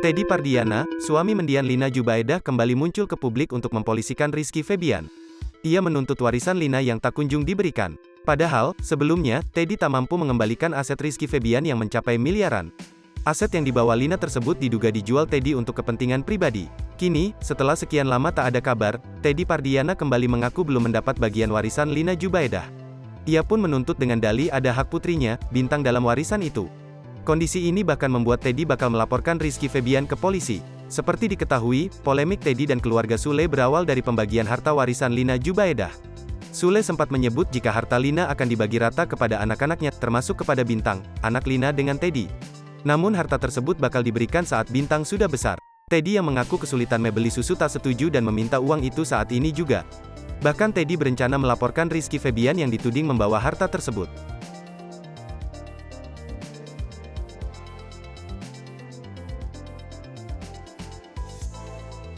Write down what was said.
Teddy Pardiana, suami mendiang Lina Jubaedah kembali muncul ke publik untuk mempolisikan Rizky Febian. Ia menuntut warisan Lina yang tak kunjung diberikan. Padahal, sebelumnya, Teddy tak mampu mengembalikan aset Rizky Febian yang mencapai miliaran. Aset yang dibawa Lina tersebut diduga dijual Teddy untuk kepentingan pribadi. Kini, setelah sekian lama tak ada kabar, Teddy Pardiana kembali mengaku belum mendapat bagian warisan Lina Jubaedah. Ia pun menuntut dengan dalih ada hak putrinya, bintang dalam warisan itu. Kondisi ini bahkan membuat Teddy bakal melaporkan Rizky Febian ke polisi. Seperti diketahui, polemik Teddy dan keluarga Sule berawal dari pembagian harta warisan Lina Jubaedah. Sule sempat menyebut jika harta Lina akan dibagi rata kepada anak-anaknya, termasuk kepada Bintang, anak Lina dengan Teddy. Namun harta tersebut bakal diberikan saat Bintang sudah besar. Teddy yang mengaku kesulitan membeli susu tak setuju dan meminta uang itu saat ini juga. Bahkan Teddy berencana melaporkan Rizky Febian yang dituding membawa harta tersebut.